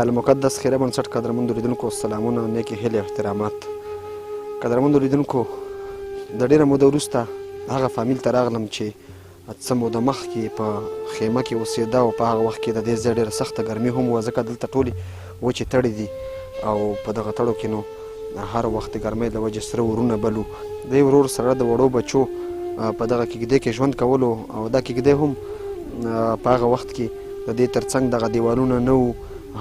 المقدس خیره بنسټ قدرمنو لیدونکو سلامونه او نیکې هیلې او احترامات. قدرمنو لیدونکو د ډېره موده وروسته هغه فامیل ته راغلم چې څه موده مخکې په خیمه کې اوسېده او په هغه وخت کې د دې ځای ډېره سخته ګرمي هم وه، ځکه دلته ټولې وچې تړې دي او په دغه تړو کې نو هر وخت د ګرمۍ له وجې سره ورونه بل وو. دی ورور سره د وړو بچو په دغه کېږدۍ کې ژوند کولو او دا کېږدۍ هم په هغه وخت کې د دې تر څنګ دغه دیوالونه نه وو،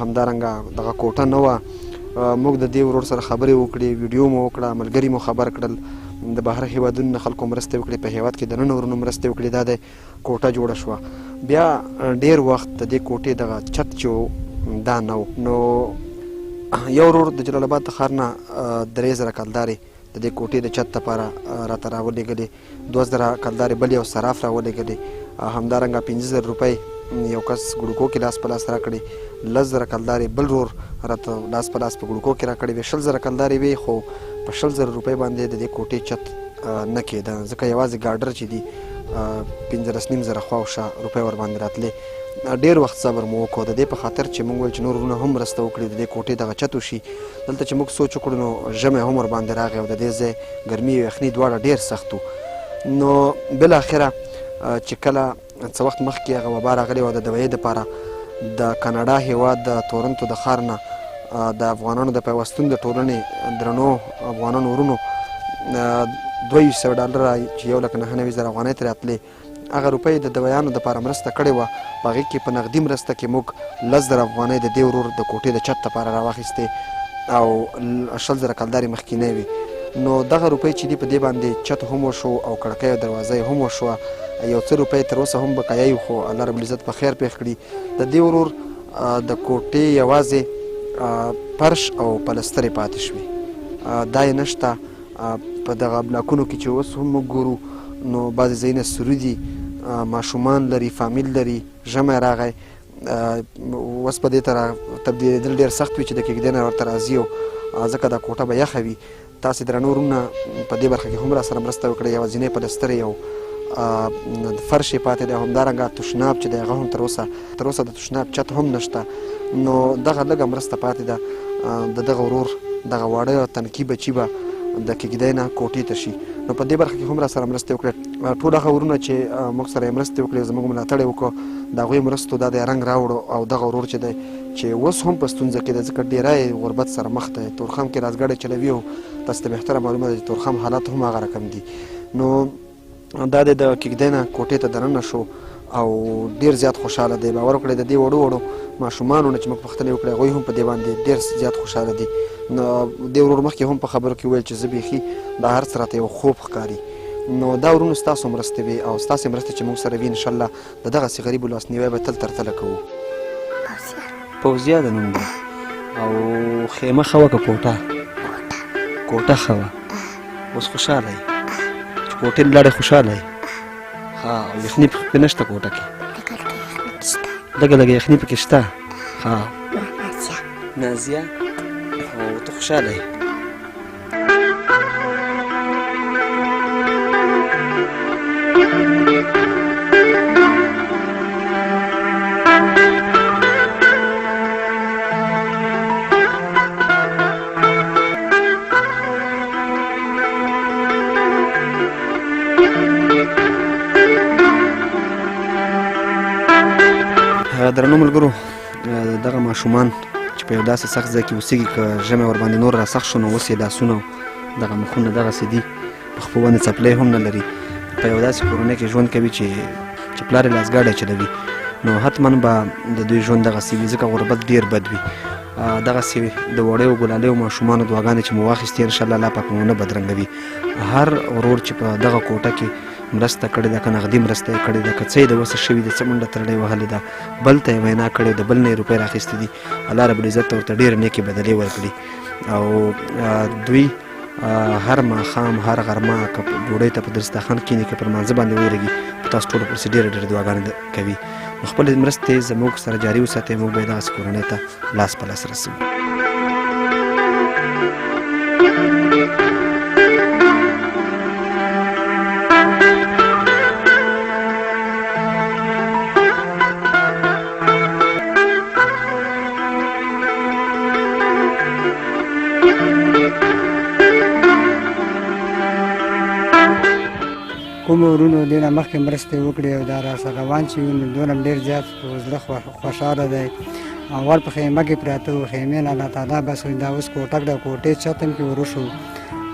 همدارنګه دغه کوټه نه وه. موږ د دې ورور سره خبرې وکړې، ویډیو مو وکړه، ملګري مو خبر کړل، د بهر هېوادونو نه خلکو مرستې وکړې، په هېواد کې دننه ورونو مرستې وکړې، دا د کوټه جوړه شوه. بیا ډېر وخت د دې کوټې دغه چت چې و دا نه و. نو یو ورور د جلال آباد د ښار نه 3000 کلدارې د دې کوټې د چت لپاره راته راولېږلې، 2000 کلدارې بل یو صراف راولېږلې، همدارنګه 50,000 روپۍ یو کس ګړوکو کې لاس په لاس راکړې، 10,000 کلدارې بل ورور راته لاس په لاس په ګړوکو کې راکړې وې، 20,000 کلدارې وې، خو په 20,000 روپۍ باندې د دې کوټې چت نه کېده، ځکه یوازې ګاډر چې دي 15,500 خواوشا روپۍ ورباندې راتلې. ډېر وخت صبر مو وکړو د دې په خاطر چې موږ ویل چې نور ورونه هم مرسته وکړي د دې کوټې دغه چت وشي. دلته چې موږ سوچ وکړو نو ژمی هم ورباندې راغی او د دې ځای ګرمي او یخني دواړه ډېر سخت وو. نو بالاخره چې کله څه وخت مخکې هغه وبا راغلې وه د دوایۍ دپاره، د کاناډا هېواد د تورنتو د ښار نه د افغانانو د پیوستون د ټولنې درنو افغانانو ورونو $200 چې 1,99,000 افغانۍ ترې راتلې، هغه روپۍ د دوایانو دپاره مرسته کړې وه. په هغې کې په نغدي مرسته کې موږ 10,000 افغانۍ د دې ورور د کوټې د چت دپاره راواخیستې او 20,000 کلدارې مخکینۍ وې. نو دغه روپۍ چې دي په دې باندې چت هم وشو او کړکۍ او دروازه یې هم وشوه. یو څه روپۍ تر اوسه هم بقایه یو، خو الله رب العزت په خیر پېښ کړي. د دې ورور د کوټې یوازې فرش او پلسترې پاتې شوې، دا یې نشته. په دغه بلاکونو کې چې اوس هم موږ ګورو نو بعضې ځایونه سوري دي، ماشومان لري، فامیل لري، ژمی راغی، اوس په دې ته تبدیلېدل ډېر سخت وي چې د کېږدۍ نه ورته راځي او ځکه دا کوټه به یخه وي. تاسې درنو وروڼه په دې برخه کې هم راسره مرسته وکړئ. یوازینۍ پلسترې یو فرش یې پاتې دی، همدارنګه تشناب چې دی هغه هم تر اوسه د تشناب چت هم نشته. نو دغه لږه مرسته پاتې ده. د دغه ورور دغه واړه تنکي بچي به د کېږدۍ نه کوټې ته شي. نو په دې برخه کې هم راسره مرستې وکړئ. ټول هغه ورونه چې موږ سره یې مرستې وکړې، زموږ ملاتړ یې وکړو، د هغوی مرستو دا دی رنګ راوړو. او دغه ورور چې دی چې اوس هم په ستونزه کې دی، ځکه ډېری غربت سره مخ دی، تورخم کې رازګړی چلوي او تاسو ته بهتره معلومه ده چې تورخم حالات هم هغه رقم دي. نو دا دی د کېږدۍ نه کوټې ته دننه شو او ډېر زیات خوشحاله دی. باور وکړئ د دې وړو ماشومانو نه چې موږ پوښتنې وکړې هغوی هم په دې باندې ډېر زیات خوشحاله دي. نو دې ورور مخکې هم په خبرو کې ویل چې زه بیخي دا هر څه راته یو خوب ښکاري. نو دا ورونو ستاسو مرستې وې او ستاسې مرستې چې موږ سره وي انشاءالله د دغسې غریبو لاسنیوی به تل تر تله کوو. فوزیه د نوم دی. او خیمه ښه وه که کوټه؟ کوټه ښه وه. اوس خوشحاله یې چې کوټې له لاړې خوشحاله یې؟ ښه. او یخني پکې نشته کوټه کې؟ لږه لږه یخني پکې شته. ښه. نازیه او ته خوشحاله یې؟ درنو ملګرو، دغه ماشومان چې په یو داسې سخت ځای کې اوسېږي، که ژمی ورباندې نور را سخت شو نو اوس یې لاسونه دغه مخونه دغسې دي، په خپو باندې څپلۍ هم نه لري، په یو داسې کورنۍ کې ژوند کوي چې پلار یې لاسګاډی چلوي. نو حتما به د دوی ژوند دغسې وي، ځکه غربت ډېر بد وي. دغسې د وړیو ګلالیو ماشومانو دعاګانې چې مو واخیستې انشاءالله الله پاک مو نه بدرنګوي. هر ورور چې په دغه کوټه کې مرسته کړې ده، که نغدي مرسته یې کړې ده، که څه یې د وسه شوي دي، څه منډه ترړۍ وهلې ده، بل ته یې وینا کړې، د بل نه یې روپۍ راخیستې دي، الله رب العزت ورته ډېرې نیکې بدلې ورکړي. او دوی هر ماښام هر غرمه که ډوډۍ ته په دسترخوان کښېني، که پر مانځه باندې ودرېږي، په تاسو ټولو پسې ډېرې ډېرې دعاګانې کوي. نو خپلې مرستې زموږ سره جاري وساتئ، موږ به یې دغسې کورنۍ ته لاس په لاس رسوو. کومو وروڼو دې نه مخکې مرستې وکړي او دا راسره روان چې وي نو دونه ډېر زیات زړه خوشحاله دی. اول په خیمه کې پراته وو، خیمې نه الله تعالی بس دا اوس کوټه کړه، کوټې چت هم کې ورشو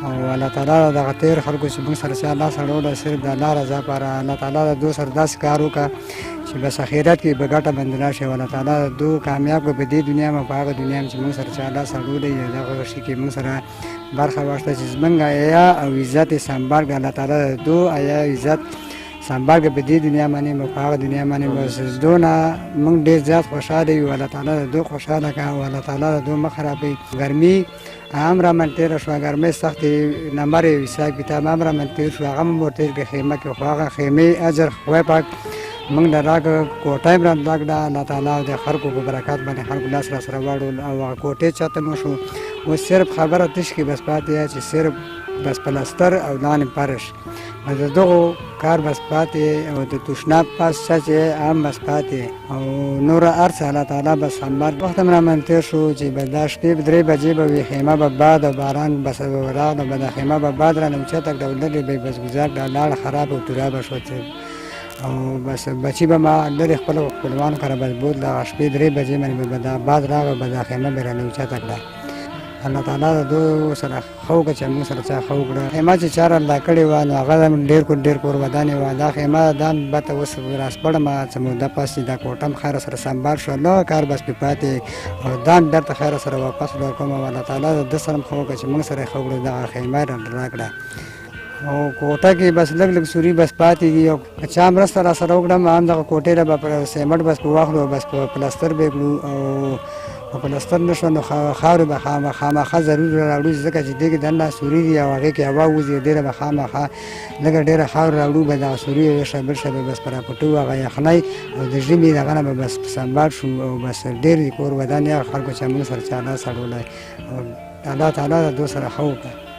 او الله تعالی دغه تېر خلکو چې موږ سره چا لاس اړولی صرف د الله رضا پاره الله تعالی د دو سره داسې کار وکړه چې بس اخرت کې به ګټه باندې راشي او الله تعالی د دو کامیاب کړو په دې دنیا ما په هغه دنیا چې موږ سره چا لاس اړولی دغه شي کې موږ سره برخه واخیسته چې زموږ حیا او عزت یې سنبال کړه. الله تعالی د دو حیا عزت سنبال کړه په دې دنیا باندې او په هغه دنیا باندې بس دونه موږ ډېر زیات خوشحاله یو. الله تعالی د دو خوشحاله کړه او الله تعالی د دو مخ خرابوي. ګرمي هم را من تېره شوه، ګرمۍ سختې نمبر یې حساب کتاب هم را من تېر شو، هغه هم ورته کړه خیمه کې، خو هغه خیمې اجر خدای پاک موږ له راکړه، کوټه یې راته راکړه. الله تعالی د خلکو په برکات باندې خلکو لاس را سره واړول او هغه کوټې چاته مو شو. اوس صرف خبره تش کې بس پاتې چې صرف بس پلستر او لاندې فرش د دغو کار بس پاتې او د تشناب پاس چې هم بس پاتې او نور هر څه الله تعالی بس سنبال. وخت هم را من تېر شو چې به دا شپې 3 بجې به وي، خیمه به باد او باران بس راغله به دا خیمه به باد رانه اوچته کړه او لرې به یې بس ګزار کړه، لاړه خراب او تورابه شوه او بس بچي به ما لرې خپلو خپلوانو کره بس بوتله. هغه شپې 3 بجې باندې به دا باد راغی به دا خیمه به رانه اوچته کړه. الله تعالی د دو سره ښه وکړه چې موږ سره چا ښه وکړه. خیمه چې چا رانه کړې وه نو هغه ډېر کور ودانې وه. دا خیمه دا بته اوس راسپړمه څه موده پس دا کوټه هم خیره سره سنبال شوه، نوی کار بس پې پاتې او دا هم بېرته خیره سره واپس ورکوم او الله تعالی د ده سره هم ښه وکړه چې موږ سره یې ښه وکړه. دغه خیمه یې راته راکړه او کوټه کې بس لږ سوري بس پاتې دي او که چا مرسته را سره وکړم هم دغه کوټې له به سیمټ بس په واخلو بس په پلستر به یې کړو او پلستر نه شوه نو خاورې به خامخا ضرور راوړو ځکه چې دې کې دننه سوري دي او هغې کې هوا وځي، دې له به خامخا لږه ډېره خاوره راوړو به دغه سوري یوشه بل شه به بس په راپټو هغه یخنۍ او د ژمي دغه نه به بس سنبال شو او بس ډېر کور ودانې هغه خلکو چې موږ سره چا لاس اړولی او الله تعالی د دو سره ښه وکړه.